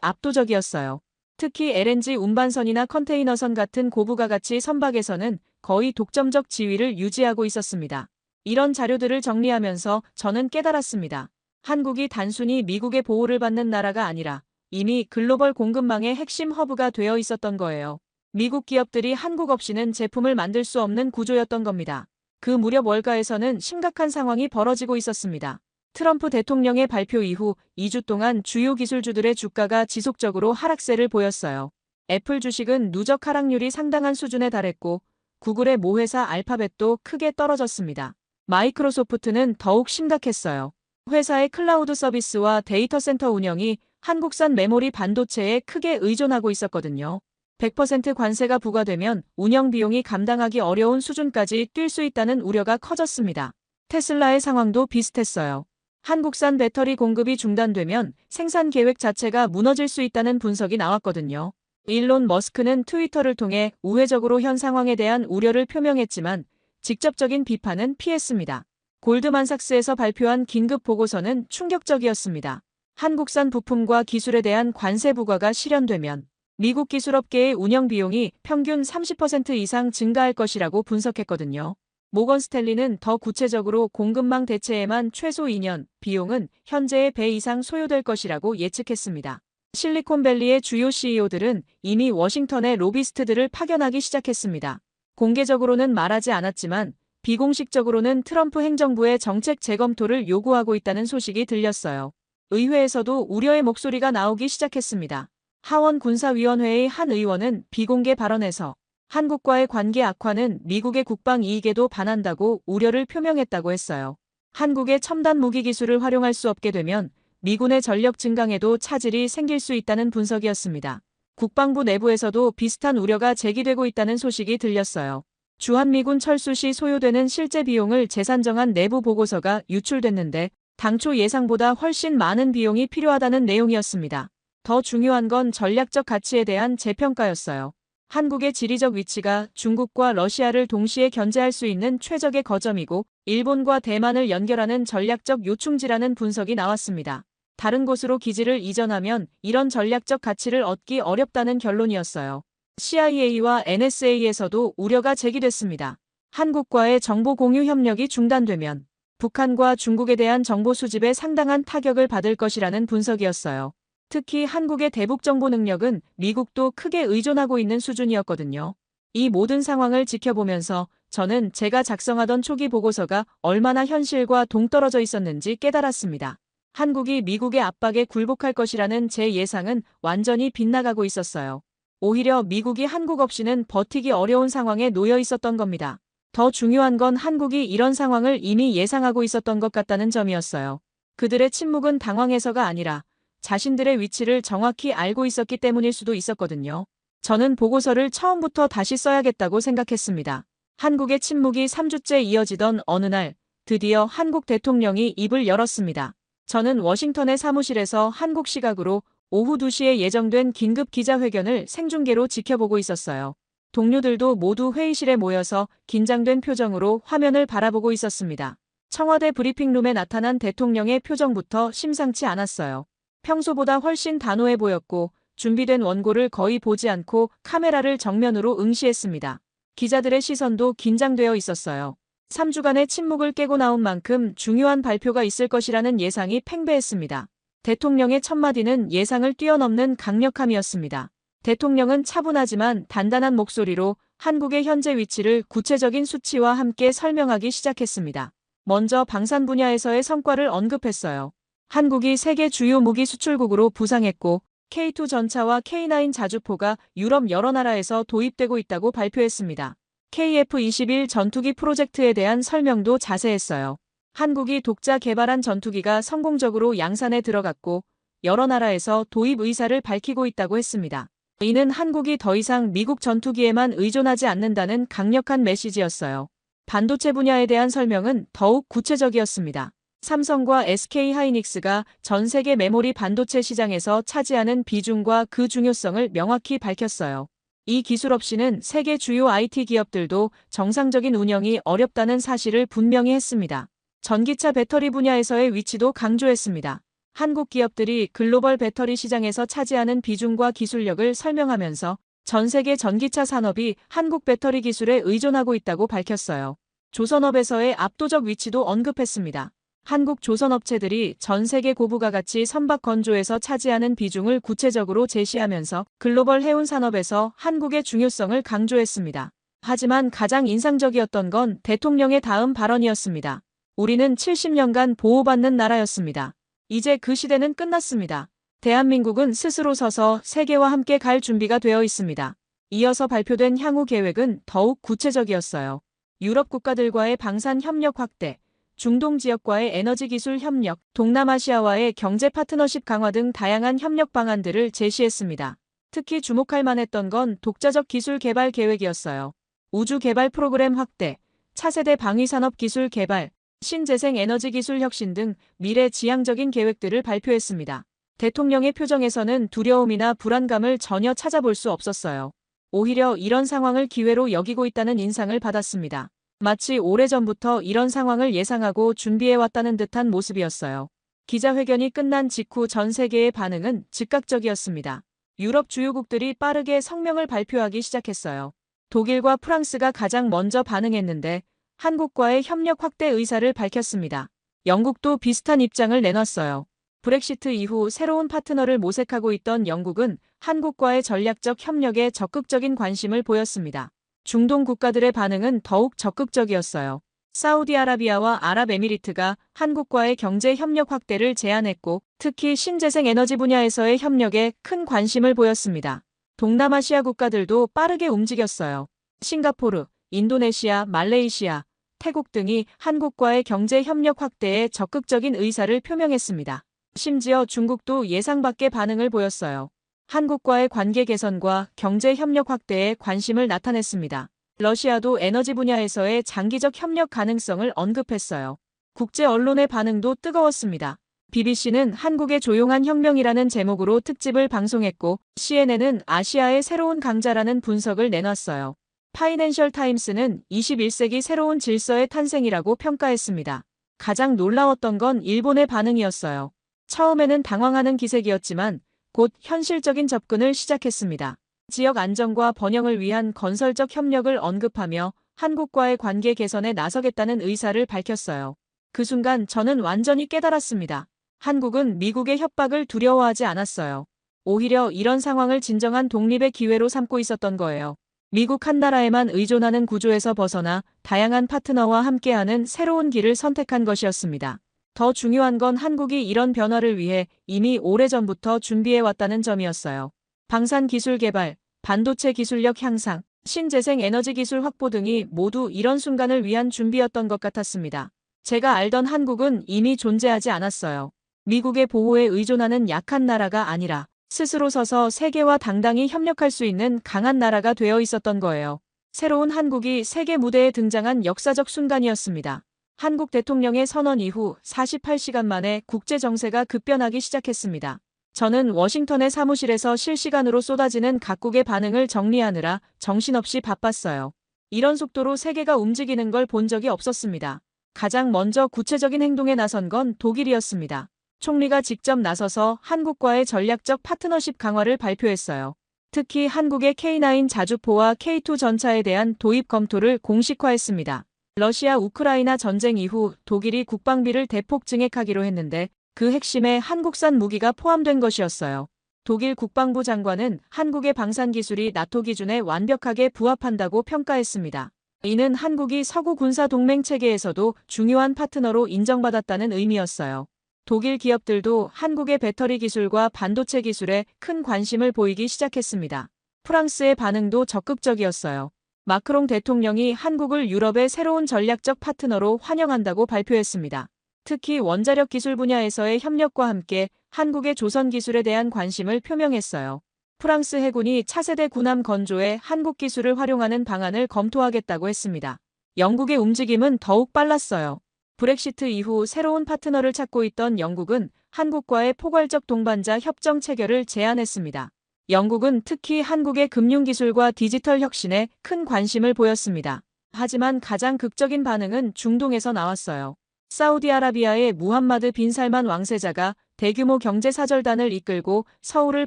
압도적이었어요. 특히 LNG 운반선이나 컨테이너선 같은 고부가 가치 선박에서는 거의 독점적 지위를 유지하고 있었습니다. 이런 자료들을 정리하면서 저는 깨달았습니다. 한국이 단순히 미국의 보호를 받는 나라가 아니라 이미 글로벌 공급망의 핵심 허브가 되어 있었던 거예요. 미국 기업들이 한국 없이는 제품을 만들 수 없는 구조였던 겁니다. 그 무렵 월가에서는 심각한 상황이 벌어지고 있었습니다. 트럼프 대통령의 발표 이후 2주 동안 주요 기술주들의 주가가 지속적으로 하락세를 보였어요. 애플 주식은 누적 하락률이 상당한 수준에 달했고 구글의 모회사 알파벳도 크게 떨어졌습니다. 마이크로소프트는 더욱 심각했어요. 회사의 클라우드 서비스와 데이터 센터 운영이 한국산 메모리 반도체에 크게 의존하고 있었거든요. 100% 관세가 부과되면 운영 비용이 감당하기 어려운 수준까지 뛸 수 있다는 우려가 커졌습니다. 테슬라의 상황도 비슷했어요. 한국산 배터리 공급이 중단되면 생산 계획 자체가 무너질 수 있다는 분석이 나왔거든요. 일론 머스크는 트위터를 통해 우회적으로 현 상황에 대한 우려를 표명했지만 직접적인 비판은 피했습니다. 골드만삭스에서 발표한 긴급 보고서는 충격적이었습니다. 한국산 부품과 기술에 대한 관세 부과가 실현되면 미국 기술업계의 운영 비용이 평균 30% 이상 증가할 것이라고 분석했거든요. 모건 스탠리는 더 구체적으로 공급망 대체에만 최소 2년, 비용은 현재의 배 이상 소요될 것이라고 예측했습니다. 실리콘밸리의 주요 CEO들은 이미 워싱턴에 로비스트들을 파견하기 시작했습니다. 공개적으로는 말하지 않았지만 비공식적으로는 트럼프 행정부의 정책 재검토를 요구하고 있다는 소식이 들렸어요. 의회에서도 우려의 목소리가 나오기 시작했습니다. 하원 군사위원회의 한 의원은 비공개 발언에서 한국과의 관계 악화는 미국의 국방 이익에도 반한다고 우려를 표명했다고 했어요. 한국의 첨단 무기 기술을 활용할 수 없게 되면 미군의 전력 증강에도 차질이 생길 수 있다는 분석이었습니다. 국방부 내부에서도 비슷한 우려가 제기되고 있다는 소식이 들렸어요. 주한미군 철수 시 소요되는 실제 비용을 재산정한 내부 보고서가 유출됐는데 당초 예상보다 훨씬 많은 비용이 필요하다는 내용이었습니다. 더 중요한 건 전략적 가치에 대한 재평가였어요. 한국의 지리적 위치가 중국과 러시아를 동시에 견제할 수 있는 최적의 거점이고 일본과 대만을 연결하는 전략적 요충지라는 분석이 나왔습니다. 다른 곳으로 기지를 이전하면 이런 전략적 가치를 얻기 어렵다는 결론이었어요. CIA와 NSA에서도 우려가 제기됐습니다. 한국과의 정보 공유 협력이 중단되면 북한과 중국에 대한 정보 수집에 상당한 타격을 받을 것이라는 분석이었어요. 특히 한국의 대북 정보 능력은 미국도 크게 의존하고 있는 수준이었거든요. 이 모든 상황을 지켜보면서 저는 제가 작성하던 초기 보고서가 얼마나 현실과 동떨어져 있었는지 깨달았습니다. 한국이 미국의 압박에 굴복할 것이라는 제 예상은 완전히 빗나가고 있었어요. 오히려 미국이 한국 없이는 버티기 어려운 상황에 놓여 있었던 겁니다. 더 중요한 건 한국이 이런 상황을 이미 예상하고 있었던 것 같다는 점이었어요. 그들의 침묵은 당황해서가 아니라 자신들의 위치를 정확히 알고 있었기 때문일 수도 있었거든요. 저는 보고서를 처음부터 다시 써야겠다고 생각했습니다. 한국의 침묵이 3주째 이어지던 어느 날 드디어 한국 대통령이 입을 열었습니다. 저는 워싱턴의 사무실에서 한국 시각으로 오후 2시에 예정된 긴급 기자회견을 생중계로 지켜보고 있었어요. 동료들도 모두 회의실에 모여서 긴장된 표정으로 화면을 바라보고 있었습니다. 청와대 브리핑룸에 나타난 대통령의 표정부터 심상치 않았어요. 평소보다 훨씬 단호해 보였고 준비된 원고를 거의 보지 않고 카메라를 정면으로 응시했습니다. 기자들의 시선도 긴장되어 있었어요. 3주간의 침묵을 깨고 나온 만큼 중요한 발표가 있을 것이라는 예상이 팽배했습니다. 대통령의 첫마디는 예상을 뛰어넘는 강력함이었습니다. 대통령은 차분하지만 단단한 목소리로 한국의 현재 위치를 구체적인 수치와 함께 설명하기 시작했습니다. 먼저 방산 분야에서의 성과를 언급했어요. 한국이 세계 주요 무기 수출국으로 부상했고 K2 전차와 K9 자주포가 유럽 여러 나라에서 도입되고 있다고 발표했습니다. KF-21 전투기 프로젝트에 대한 설명도 자세했어요. 한국이 독자 개발한 전투기가 성공적으로 양산에 들어갔고 여러 나라에서 도입 의사를 밝히고 있다고 했습니다. 이는 한국이 더 이상 미국 전투기에만 의존하지 않는다는 강력한 메시지였어요. 반도체 분야에 대한 설명은 더욱 구체적이었습니다. 삼성과 SK하이닉스가 전 세계 메모리 반도체 시장에서 차지하는 비중과 그 중요성을 명확히 밝혔어요. 이 기술 없이는 세계 주요 IT 기업들도 정상적인 운영이 어렵다는 사실을 분명히 했습니다. 전기차 배터리 분야에서의 위치도 강조했습니다. 한국 기업들이 글로벌 배터리 시장에서 차지하는 비중과 기술력을 설명하면서 전 세계 전기차 산업이 한국 배터리 기술에 의존하고 있다고 밝혔어요. 조선업에서의 압도적 위치도 언급했습니다. 한국 조선업체들이 전 세계 고부가 가치 선박 건조에서 차지하는 비중을 구체적으로 제시하면서 글로벌 해운 산업에서 한국의 중요성을 강조했습니다. 하지만 가장 인상적이었던 건 대통령의 다음 발언이었습니다. 우리는 70년간 보호받는 나라였습니다. 이제 그 시대는 끝났습니다. 대한민국은 스스로 서서 세계와 함께 갈 준비가 되어 있습니다. 이어서 발표된 향후 계획은 더욱 구체적이었어요. 유럽 국가들과의 방산 협력 확대, 중동 지역과의 에너지 기술 협력, 동남아시아와의 경제 파트너십 강화 등 다양한 협력 방안들을 제시했습니다. 특히 주목할 만했던 건 독자적 기술 개발 계획이었어요. 우주 개발 프로그램 확대, 차세대 방위산업 기술 개발, 신재생 에너지 기술 혁신 등 미래 지향적인 계획들을 발표했습니다. 대통령의 표정에서는 두려움이나 불안감을 전혀 찾아볼 수 없었어요. 오히려 이런 상황을 기회로 여기고 있다는 인상을 받았습니다. 마치 오래전부터 이런 상황을 예상하고 준비해왔다는 듯한 모습이었어요. 기자회견이 끝난 직후 전 세계의 반응은 즉각적이었습니다. 유럽 주요국들이 빠르게 성명을 발표하기 시작했어요. 독일과 프랑스가 가장 먼저 반응했는데 한국과의 협력 확대 의사를 밝혔습니다. 영국도 비슷한 입장을 내놨어요. 브렉시트 이후 새로운 파트너를 모색하고 있던 영국은 한국과의 전략적 협력에 적극적인 관심을 보였습니다. 중동 국가들의 반응은 더욱 적극적이었어요. 사우디아라비아와 아랍에미리트가 한국과의 경제 협력 확대를 제안했고 특히 신재생 에너지 분야에서의 협력에 큰 관심을 보였습니다. 동남아시아 국가들도 빠르게 움직였어요. 싱가포르, 인도네시아, 말레이시아, 태국 등이 한국과의 경제 협력 확대에 적극적인 의사를 표명했습니다. 심지어 중국도 예상 밖의 반응을 보였어요. 한국과의 관계 개선과 경제 협력 확대에 관심을 나타냈습니다. 러시아도 에너지 분야에서의 장기적 협력 가능성을 언급했어요. 국제 언론의 반응도 뜨거웠습니다. BBC는 한국의 조용한 혁명이라는 제목으로 특집을 방송했고 CNN은 아시아의 새로운 강자라는 분석을 내놨어요. 파이낸셜 타임스는 21세기 새로운 질서의 탄생이라고 평가했습니다. 가장 놀라웠던 건 일본의 반응이었어요. 처음에는 당황하는 기색이었지만 곧 현실적인 접근을 시작했습니다. 지역 안정과 번영을 위한 건설적 협력을 언급하며 한국과의 관계 개선에 나서겠다는 의사를 밝혔어요. 그 순간 저는 완전히 깨달았습니다. 한국은 미국의 협박을 두려워하지 않았어요. 오히려 이런 상황을 진정한 독립의 기회로 삼고 있었던 거예요. 미국 한 나라에만 의존하는 구조에서 벗어나 다양한 파트너와 함께하는 새로운 길을 선택한 것이었습니다. 더 중요한 건 한국이 이런 변화를 위해 이미 오래전부터 준비해왔다는 점이었어요. 방산 기술 개발, 반도체 기술력 향상, 신재생 에너지 기술 확보 등이 모두 이런 순간을 위한 준비였던 것 같았습니다. 제가 알던 한국은 이미 존재하지 않았어요. 미국의 보호에 의존하는 약한 나라가 아니라 스스로 서서 세계와 당당히 협력할 수 있는 강한 나라가 되어 있었던 거예요. 새로운 한국이 세계 무대에 등장한 역사적 순간이었습니다. 한국 대통령의 선언 이후 48시간 만에 국제 정세가 급변하기 시작했습니다. 저는 워싱턴의 사무실에서 실시간으로 쏟아지는 각국의 반응을 정리하느라 정신없이 바빴어요. 이런 속도로 세계가 움직이는 걸 본 적이 없었습니다. 가장 먼저 구체적인 행동에 나선 건 독일이었습니다. 총리가 직접 나서서 한국과의 전략적 파트너십 강화를 발표했어요. 특히 한국의 K9 자주포와 K2 전차에 대한 도입 검토를 공식화했습니다. 러시아 우크라이나 전쟁 이후 독일이 국방비를 대폭 증액하기로 했는데 그 핵심에 한국산 무기가 포함된 것이었어요. 독일 국방부 장관은 한국의 방산 기술이 나토 기준에 완벽하게 부합한다고 평가했습니다. 이는 한국이 서구 군사 동맹 체계에서도 중요한 파트너로 인정받았다는 의미였어요. 독일 기업들도 한국의 배터리 기술과 반도체 기술에 큰 관심을 보이기 시작했습니다. 프랑스의 반응도 적극적이었어요. 마크롱 대통령이 한국을 유럽의 새로운 전략적 파트너로 환영한다고 발표했습니다. 특히 원자력 기술 분야에서의 협력과 함께 한국의 조선 기술에 대한 관심을 표명했어요. 프랑스 해군이 차세대 군함 건조에 한국 기술을 활용하는 방안을 검토하겠다고 했습니다. 영국의 움직임은 더욱 빨랐어요. 브렉시트 이후 새로운 파트너를 찾고 있던 영국은 한국과의 포괄적 동반자 협정 체결을 제안했습니다. 영국은 특히 한국의 금융기술과 디지털 혁신에 큰 관심을 보였습니다. 하지만 가장 극적인 반응은 중동에서 나왔어요. 사우디아라비아의 무함마드 빈 살만 왕세자가 대규모 경제사절단을 이끌고 서울을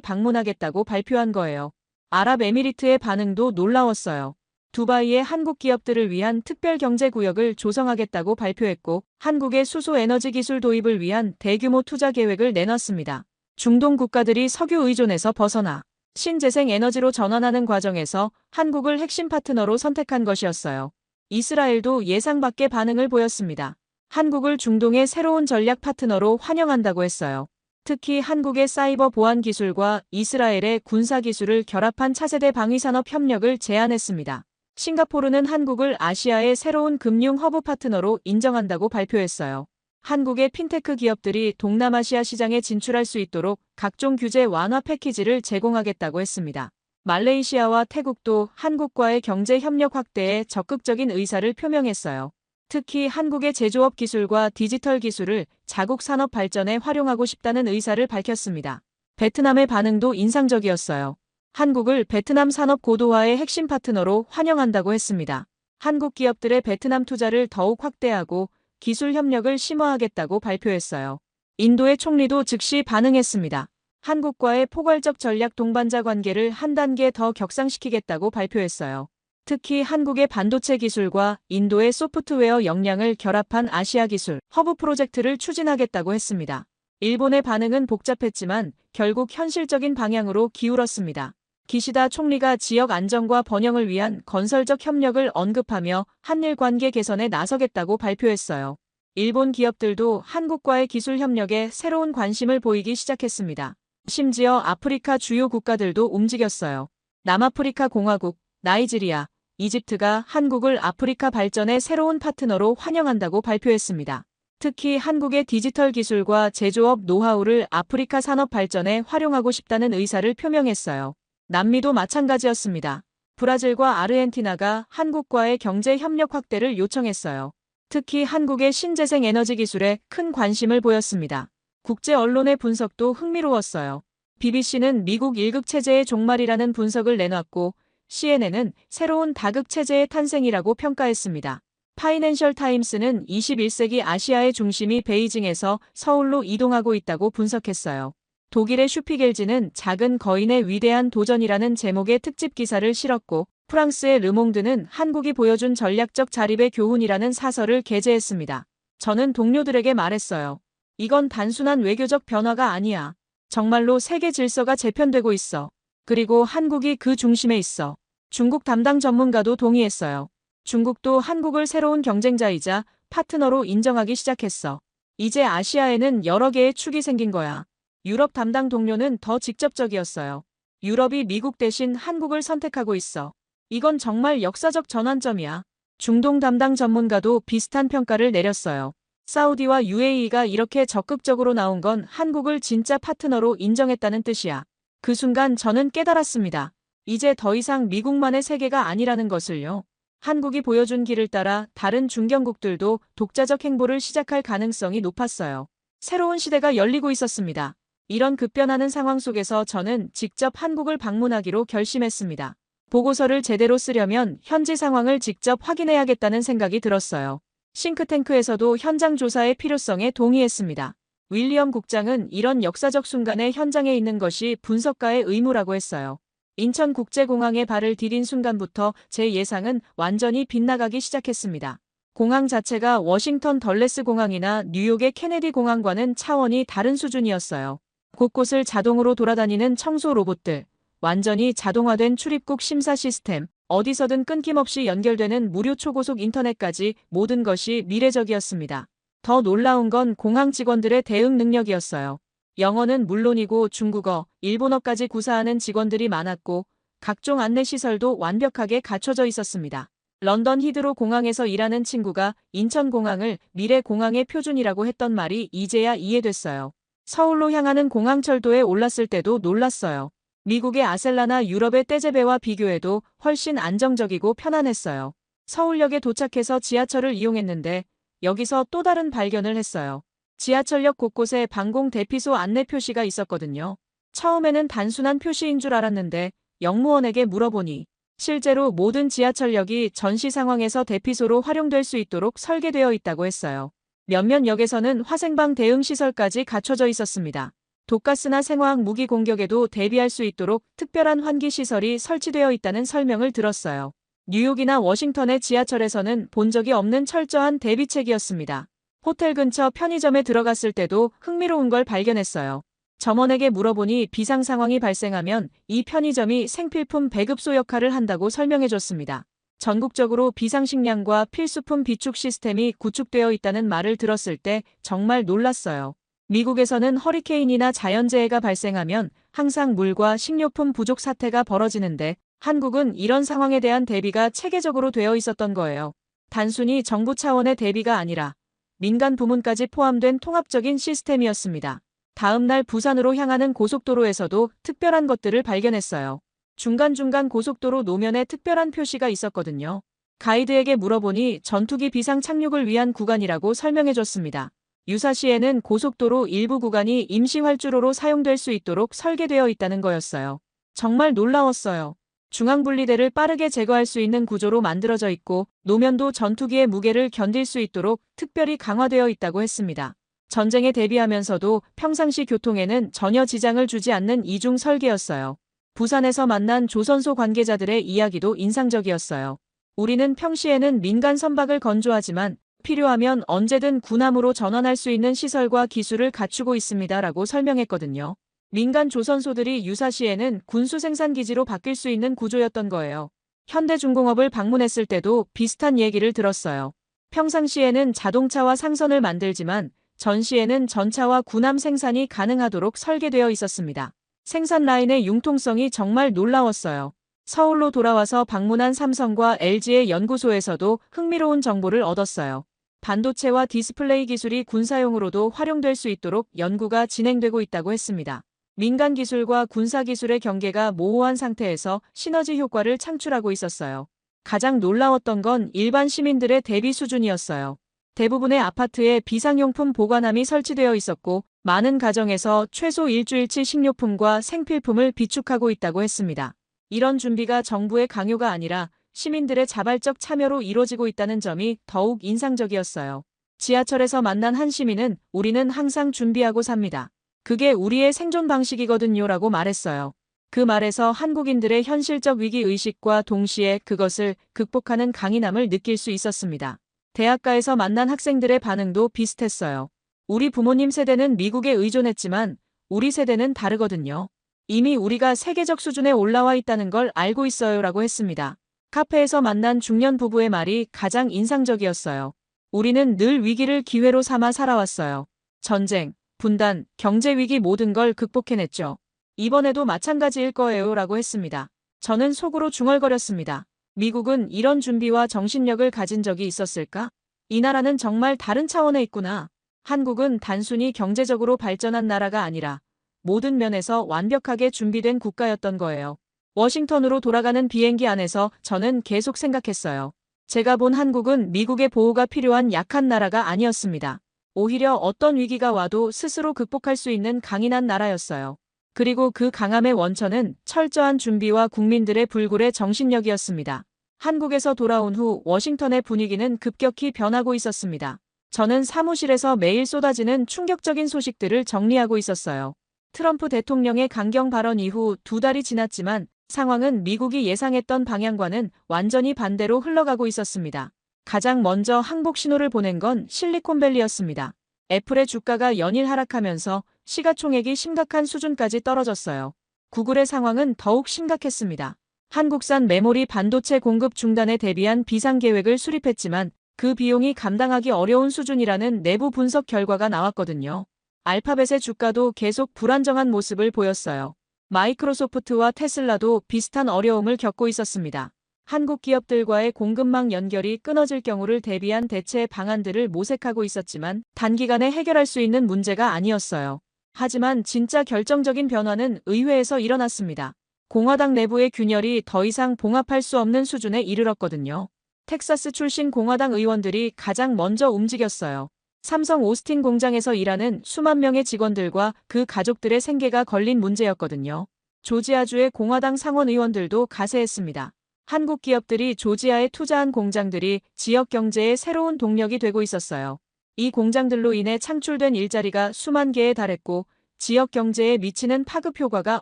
방문하겠다고 발표한 거예요. 아랍에미리트의 반응도 놀라웠어요. 두바이의 한국 기업들을 위한 특별경제구역을 조성하겠다고 발표했고 한국의 수소 에너지 기술 도입을 위한 대규모 투자 계획을 내놨습니다. 중동 국가들이 석유 의존에서 벗어나 신재생 에너지로 전환하는 과정에서 한국을 핵심 파트너로 선택한 것이었어요. 이스라엘도 예상 밖의 반응을 보였습니다. 한국을 중동의 새로운 전략 파트너로 환영한다고 했어요. 특히 한국의 사이버 보안 기술과 이스라엘의 군사 기술을 결합한 차세대 방위산업 협력을 제안했습니다. 싱가포르는 한국을 아시아의 새로운 금융 허브 파트너로 인정한다고 발표했어요. 한국의 핀테크 기업들이 동남아시아 시장에 진출할 수 있도록 각종 규제 완화 패키지를 제공하겠다고 했습니다. 말레이시아와 태국도 한국과의 경제 협력 확대에 적극적인 의사를 표명했어요. 특히 한국의 제조업 기술과 디지털 기술을 자국 산업 발전에 활용하고 싶다는 의사를 밝혔습니다. 베트남의 반응도 인상적이었어요. 한국을 베트남 산업 고도화의 핵심 파트너로 환영한다고 했습니다. 한국 기업들의 베트남 투자를 더욱 확대하고 기술 협력을 심화하겠다고 발표했어요. 인도의 총리도 즉시 반응했습니다. 한국과의 포괄적 전략 동반자 관계를 한 단계 더 격상시키겠다고 발표했어요. 특히 한국의 반도체 기술과 인도의 소프트웨어 역량을 결합한 아시아 기술 허브 프로젝트를 추진하겠다고 했습니다. 일본의 반응은 복잡했지만 결국 현실적인 방향으로 기울었습니다. 기시다 총리가 지역 안정과 번영을 위한 건설적 협력을 언급하며 한일 관계 개선에 나서겠다고 발표했어요. 일본 기업들도 한국과의 기술 협력에 새로운 관심을 보이기 시작했습니다. 심지어 아프리카 주요 국가들도 움직였어요. 남아프리카 공화국, 나이지리아, 이집트가 한국을 아프리카 발전의 새로운 파트너로 환영한다고 발표했습니다. 특히 한국의 디지털 기술과 제조업 노하우를 아프리카 산업 발전에 활용하고 싶다는 의사를 표명했어요. 남미도 마찬가지였습니다. 브라질과 아르헨티나가 한국과의 경제 협력 확대를 요청했어요. 특히 한국의 신재생 에너지 기술에 큰 관심을 보였습니다. 국제 언론의 분석도 흥미로웠어요. BBC는 미국 1급 체제의 종말이라는 분석을 내놨고 CNN은 새로운 다극 체제의 탄생이라고 평가했습니다. 파이낸셜 타임스는 21세기 아시아의 중심이 베이징에서 서울로 이동하고 있다고 분석했어요. 독일의 슈피겔지는 작은 거인의 위대한 도전이라는 제목의 특집 기사를 실었고 프랑스의 르몽드는 한국이 보여준 전략적 자립의 교훈이라는 사설을 게재했습니다. 저는 동료들에게 말했어요. 이건 단순한 외교적 변화가 아니야. 정말로 세계 질서가 재편되고 있어. 그리고 한국이 그 중심에 있어. 중국 담당 전문가도 동의했어요. 중국도 한국을 새로운 경쟁자이자 파트너로 인정하기 시작했어. 이제 아시아에는 여러 개의 축이 생긴 거야. 유럽 담당 동료는 더 직접적이었어요. 유럽이 미국 대신 한국을 선택하고 있어. 이건 정말 역사적 전환점이야. 중동 담당 전문가도 비슷한 평가를 내렸어요. 사우디와 UAE가 이렇게 적극적으로 나온 건 한국을 진짜 파트너로 인정했다는 뜻이야. 그 순간 저는 깨달았습니다. 이제 더 이상 미국만의 세계가 아니라는 것을요. 한국이 보여준 길을 따라 다른 중견국들도 독자적 행보를 시작할 가능성이 높았어요. 새로운 시대가 열리고 있었습니다. 이런 급변하는 상황 속에서 저는 직접 한국을 방문하기로 결심했습니다. 보고서를 제대로 쓰려면 현지 상황을 직접 확인해야겠다는 생각이 들었어요. 싱크탱크에서도 현장 조사의 필요성에 동의했습니다. 윌리엄 국장은 이런 역사적 순간에 현장에 있는 것이 분석가의 의무라고 했어요. 인천국제공항에 발을 디딘 순간부터 제 예상은 완전히 빗나가기 시작했습니다. 공항 자체가 워싱턴 덜레스 공항이나 뉴욕의 케네디 공항과는 차원이 다른 수준이었어요. 곳곳을 자동으로 돌아다니는 청소 로봇들, 완전히 자동화된 출입국 심사 시스템, 어디서든 끊김없이 연결되는 무료 초고속 인터넷까지 모든 것이 미래적이었습니다. 더 놀라운 건 공항 직원들의 대응 능력이었어요. 영어는 물론이고 중국어, 일본어까지 구사하는 직원들이 많았고 각종 안내 시설도 완벽하게 갖춰져 있었습니다. 런던 히드로 공항에서 일하는 친구가 인천공항을 미래공항의 표준이라고 했던 말이 이제야 이해됐어요. 서울로 향하는 공항철도에 올랐을 때도 놀랐어요. 미국의 아셀라나 유럽의 떼제베와 비교해도 훨씬 안정적이고 편안했어요. 서울역에 도착해서 지하철을 이용했는데 여기서 또 다른 발견을 했어요. 지하철역 곳곳에 방공 대피소 안내 표시가 있었거든요. 처음에는 단순한 표시인 줄 알았는데 역무원에게 물어보니 실제로 모든 지하철역이 전시 상황에서 대피소로 활용될 수 있도록 설계되어 있다고 했어요. 몇몇 역에서는 화생방 대응 시설까지 갖춰져 있었습니다. 독가스나 생화학 무기 공격에도 대비할 수 있도록 특별한 환기 시설이 설치되어 있다는 설명을 들었어요. 뉴욕이나 워싱턴의 지하철에서는 본 적이 없는 철저한 대비책이었습니다. 호텔 근처 편의점에 들어갔을 때도 흥미로운 걸 발견했어요. 점원에게 물어보니 비상 상황이 발생하면 이 편의점이 생필품 배급소 역할을 한다고 설명해줬습니다. 전국적으로 비상식량과 필수품 비축 시스템이 구축되어 있다는 말을 들었을 때 정말 놀랐어요. 미국에서는 허리케인이나 자연재해가 발생하면 항상 물과 식료품 부족 사태가 벌어지는데 한국은 이런 상황에 대한 대비가 체계적으로 되어 있었던 거예요. 단순히 정부 차원의 대비가 아니라 민간 부문까지 포함된 통합적인 시스템이었습니다. 다음 날 부산으로 향하는 고속도로에서도 특별한 것들을 발견했어요. 중간중간 고속도로 노면에 특별한 표시가 있었거든요. 가이드에게 물어보니 전투기 비상 착륙을 위한 구간이라고 설명해줬습니다. 유사시에는 고속도로 일부 구간이 임시 활주로로 사용될 수 있도록 설계되어 있다는 거였어요. 정말 놀라웠어요. 중앙분리대를 빠르게 제거할 수 있는 구조로 만들어져 있고 노면도 전투기의 무게를 견딜 수 있도록 특별히 강화되어 있다고 했습니다. 전쟁에 대비하면서도 평상시 교통에는 전혀 지장을 주지 않는 이중 설계였어요. 부산에서 만난 조선소 관계자들의 이야기도 인상적이었어요. 우리는 평시에는 민간 선박을 건조하지만 필요하면 언제든 군함으로 전환할 수 있는 시설과 기술을 갖추고 있습니다라고 설명했거든요. 민간 조선소들이 유사시에는 군수 생산기지로 바뀔 수 있는 구조였던 거예요. 현대중공업을 방문했을 때도 비슷한 얘기를 들었어요. 평상시에는 자동차와 상선을 만들지만 전시에는 전차와 군함 생산이 가능하도록 설계되어 있었습니다. 생산 라인의 융통성이 정말 놀라웠어요. 서울로 돌아와서 방문한 삼성과 LG의 연구소에서도 흥미로운 정보를 얻었어요. 반도체와 디스플레이 기술이 군사용으로도 활용될 수 있도록 연구가 진행되고 있다고 했습니다. 민간 기술과 군사 기술의 경계가 모호한 상태에서 시너지 효과를 창출하고 있었어요. 가장 놀라웠던 건 일반 시민들의 대비 수준이었어요. 대부분의 아파트에 비상용품 보관함이 설치되어 있었고 많은 가정에서 최소 일주일치 식료품과 생필품을 비축하고 있다고 했습니다. 이런 준비가 정부의 강요가 아니라 시민들의 자발적 참여로 이루어지고 있다는 점이 더욱 인상적이었어요. 지하철에서 만난 한 시민은 우리는 항상 준비하고 삽니다. 그게 우리의 생존 방식이거든요라고 말했어요. 그 말에서 한국인들의 현실적 위기의식과 동시에 그것을 극복하는 강인함을 느낄 수 있었습니다. 대학가에서 만난 학생들의 반응도 비슷했어요. 우리 부모님 세대는 미국에 의존했지만 우리 세대는 다르거든요. 이미 우리가 세계적 수준에 올라와 있다는 걸 알고 있어요라고 했습니다. 카페에서 만난 중년 부부의 말이 가장 인상적이었어요. 우리는 늘 위기를 기회로 삼아 살아왔어요. 전쟁, 분단, 경제위기 모든 걸 극복해냈죠. 이번에도 마찬가지일 거예요라고 했습니다. 저는 속으로 중얼거렸습니다. 미국은 이런 준비와 정신력을 가진 적이 있었을까? 이 나라는 정말 다른 차원에 있구나. 한국은 단순히 경제적으로 발전한 나라가 아니라 모든 면에서 완벽하게 준비된 국가였던 거예요. 워싱턴으로 돌아가는 비행기 안에서 저는 계속 생각했어요. 제가 본 한국은 미국의 보호가 필요한 약한 나라가 아니었습니다. 오히려 어떤 위기가 와도 스스로 극복할 수 있는 강인한 나라였어요. 그리고 그 강함의 원천은 철저한 준비와 국민들의 불굴의 정신력이었습니다. 한국에서 돌아온 후 워싱턴의 분위기는 급격히 변하고 있었습니다. 저는 사무실에서 매일 쏟아지는 충격적인 소식들을 정리하고 있었어요. 트럼프 대통령의 강경 발언 이후 2달이 지났지만 상황은 미국이 예상했던 방향과는 완전히 반대로 흘러가고 있었습니다. 가장 먼저 항복 신호를 보낸 건 실리콘밸리였습니다. 애플의 주가가 연일 하락하면서 시가총액이 심각한 수준까지 떨어졌어요. 구글의 상황은 더욱 심각했습니다. 한국산 메모리 반도체 공급 중단에 대비한 비상계획을 수립했지만 그 비용이 감당하기 어려운 수준이라는 내부 분석 결과가 나왔거든요. 알파벳의 주가도 계속 불안정한 모습을 보였어요. 마이크로소프트와 테슬라도 비슷한 어려움을 겪고 있었습니다. 한국 기업들과의 공급망 연결이 끊어질 경우를 대비한 대체 방안들을 모색하고 있었지만 단기간에 해결할 수 있는 문제가 아니었어요. 하지만 진짜 결정적인 변화는 의회에서 일어났습니다. 공화당 내부의 균열이 더 이상 봉합할 수 없는 수준에 이르렀거든요. 텍사스 출신 공화당 의원들이 가장 먼저 움직였어요. 삼성 오스틴 공장에서 일하는 수만 명의 직원들과 그 가족들의 생계가 걸린 문제였거든요. 조지아주의 공화당 상원 의원들도 가세했습니다. 한국 기업들이 조지아에 투자한 공장들이 지역 경제의 새로운 동력이 되고 있었어요. 이 공장들로 인해 창출된 일자리가 수만 개에 달했고 지역 경제에 미치는 파급 효과가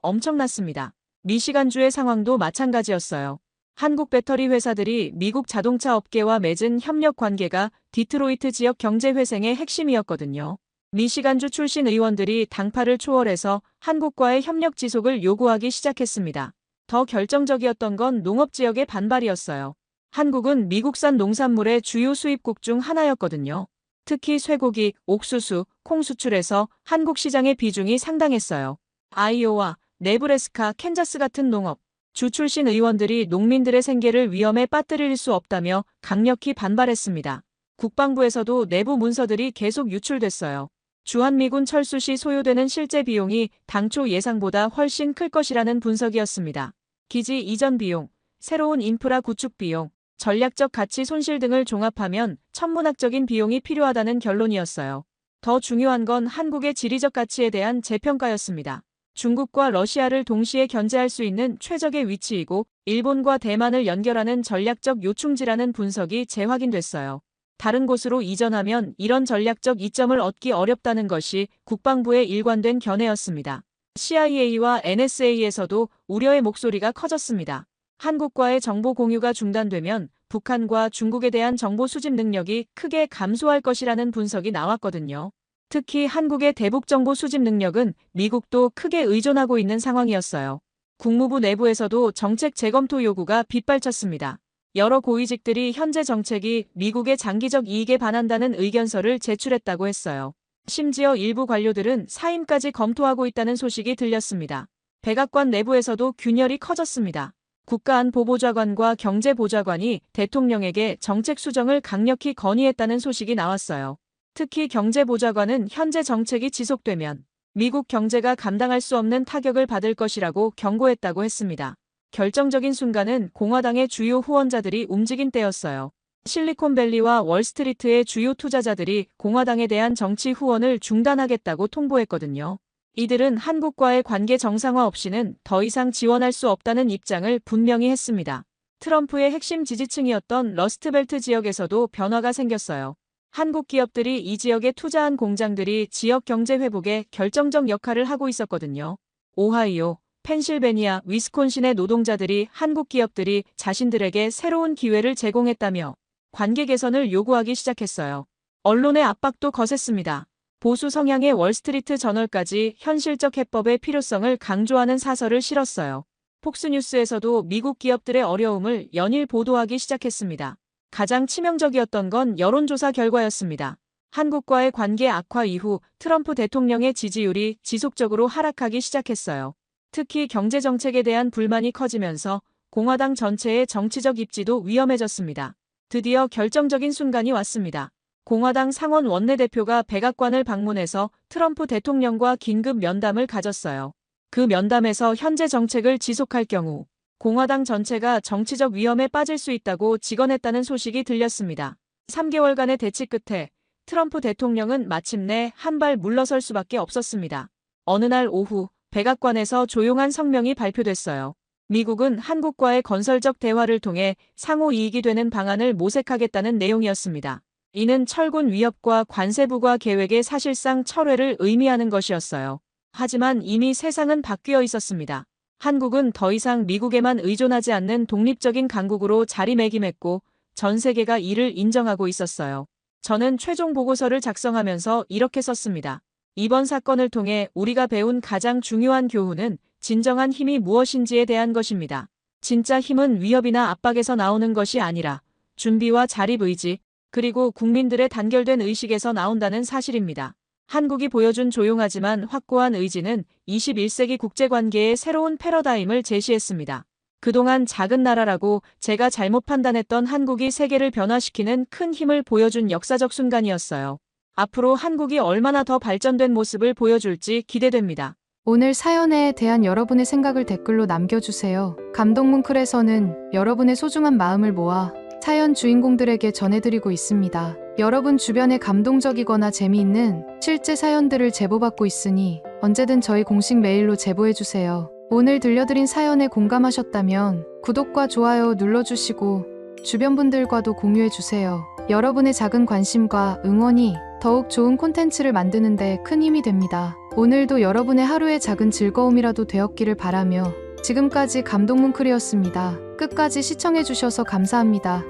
엄청났습니다. 미시간주의 상황도 마찬가지였어요. 한국 배터리 회사들이 미국 자동차 업계와 맺은 협력 관계가 디트로이트 지역 경제 회생의 핵심이었거든요. 미시간주 출신 의원들이 당파를 초월해서 한국과의 협력 지속을 요구하기 시작했습니다. 더 결정적이었던 건 농업 지역의 반발이었어요. 한국은 미국산 농산물의 주요 수입국 중 하나였거든요. 특히 쇠고기, 옥수수, 콩 수출에서 한국 시장의 비중이 상당했어요. 아이오와 네브래스카, 캔자스 같은 농업 주 출신 의원들이 농민들의 생계를 위험에 빠뜨릴 수 없다며 강력히 반발했습니다. 국방부에서도 내부 문서들이 계속 유출됐어요. 주한미군 철수 시 소요되는 실제 비용이 당초 예상보다 훨씬 클 것이라는 분석이었습니다. 기지 이전 비용, 새로운 인프라 구축 비용, 전략적 가치 손실 등을 종합하면 천문학적인 비용이 필요하다는 결론이었어요. 더 중요한 건 한국의 지리적 가치에 대한 재평가였습니다. 중국과 러시아를 동시에 견제할 수 있는 최적의 위치이고 일본과 대만을 연결하는 전략적 요충지라는 분석이 재확인됐어요. 다른 곳으로 이전하면 이런 전략적 이점을 얻기 어렵다는 것이 국방부의 일관된 견해였습니다. CIA와 NSA에서도 우려의 목소리가 커졌습니다. 한국과의 정보 공유가 중단되면 북한과 중국에 대한 정보 수집 능력이 크게 감소할 것이라는 분석이 나왔거든요. 특히 한국의 대북 정보 수집 능력은 미국도 크게 의존하고 있는 상황이었어요. 국무부 내부에서도 정책 재검토 요구가 빗발쳤습니다. 여러 고위직들이 현재 정책이 미국의 장기적 이익에 반한다는 의견서를 제출했다고 했어요. 심지어 일부 관료들은 사임까지 검토하고 있다는 소식이 들렸습니다. 백악관 내부에서도 균열이 커졌습니다. 국가안보보좌관과 경제보좌관이 대통령에게 정책 수정을 강력히 건의했다는 소식이 나왔어요. 특히 경제보좌관은 현재 정책이 지속되면 미국 경제가 감당할 수 없는 타격을 받을 것이라고 경고했다고 했습니다. 결정적인 순간은 공화당의 주요 후원자들이 움직인 때였어요. 실리콘밸리와 월스트리트의 주요 투자자들이 공화당에 대한 정치 후원을 중단하겠다고 통보했거든요. 이들은 한국과의 관계 정상화 없이는 더 이상 지원할 수 없다는 입장을 분명히 했습니다. 트럼프의 핵심 지지층이었던 러스트벨트 지역에서도 변화가 생겼어요. 한국 기업들이 이 지역에 투자한 공장들이 지역 경제 회복에 결정적 역할을 하고 있었거든요. 오하이오, 펜실베니아, 위스콘신의 노동자들이 한국 기업들이 자신들에게 새로운 기회를 제공했다며 관계 개선을 요구하기 시작했어요. 언론의 압박도 거셌습니다. 보수 성향의 월스트리트 저널까지 현실적 해법의 필요성을 강조하는 사설을 실었어요. 폭스뉴스에서도 미국 기업들의 어려움을 연일 보도하기 시작했습니다. 가장 치명적이었던 건 여론조사 결과였습니다. 한국과의 관계 악화 이후 트럼프 대통령의 지지율이 지속적으로 하락하기 시작했어요. 특히 경제정책에 대한 불만이 커지면서 공화당 전체의 정치적 입지도 위험해졌습니다. 드디어 결정적인 순간이 왔습니다. 공화당 상원 원내대표가 백악관을 방문해서 트럼프 대통령과 긴급 면담을 가졌어요. 그 면담에서 현재 정책을 지속할 경우 공화당 전체가 정치적 위험에 빠질 수 있다고 직언했다는 소식이 들렸습니다. 3개월간의 대치 끝에 트럼프 대통령은 마침내 한 발 물러설 수밖에 없었습니다. 어느 날 오후 백악관에서 조용한 성명이 발표됐어요. 미국은 한국과의 건설적 대화를 통해 상호 이익이 되는 방안을 모색하겠다는 내용이었습니다. 이는 철군 위협과 관세 부과 계획의 사실상 철회를 의미하는 것이었어요. 하지만 이미 세상은 바뀌어 있었습니다. 한국은 더 이상 미국에만 의존하지 않는 독립적인 강국으로 자리매김했고 전 세계가 이를 인정하고 있었어요. 저는 최종 보고서를 작성하면서 이렇게 썼습니다. 이번 사건을 통해 우리가 배운 가장 중요한 교훈은 진정한 힘이 무엇인지에 대한 것입니다. 진짜 힘은 위협이나 압박에서 나오는 것이 아니라 준비와 자립 의지, 그리고 국민들의 단결된 의식에서 나온다는 사실입니다. 한국이 보여준 조용하지만 확고한 의지는 21세기 국제관계의 새로운 패러다임을 제시했습니다. 그동안 작은 나라라고 제가 잘못 판단했던 한국이 세계를 변화시키는 큰 힘을 보여준 역사적 순간이었어요. 앞으로 한국이 얼마나 더 발전된 모습을 보여줄지 기대됩니다. 오늘 사연에 대한 여러분의 생각을 댓글로 남겨주세요. 감동뭉클에서는 여러분의 소중한 마음을 모아 사연 주인공들에게 전해드리고 있습니다. 여러분 주변에 감동적이거나 재미있는 실제 사연들을 제보받고 있으니 언제든 저희 공식 메일로 제보해주세요. 오늘 들려드린 사연에 공감하셨다면 구독과 좋아요 눌러주시고 주변 분들과도 공유해주세요. 여러분의 작은 관심과 응원이 더욱 좋은 콘텐츠를 만드는 데 큰 힘이 됩니다. 오늘도 여러분의 하루의 작은 즐거움이라도 되었기를 바라며 지금까지 감동뭉클이었습니다. 끝까지 시청해주셔서 감사합니다.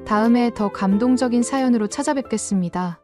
다음에 더 감동적인 사연으로 찾아뵙겠습니다.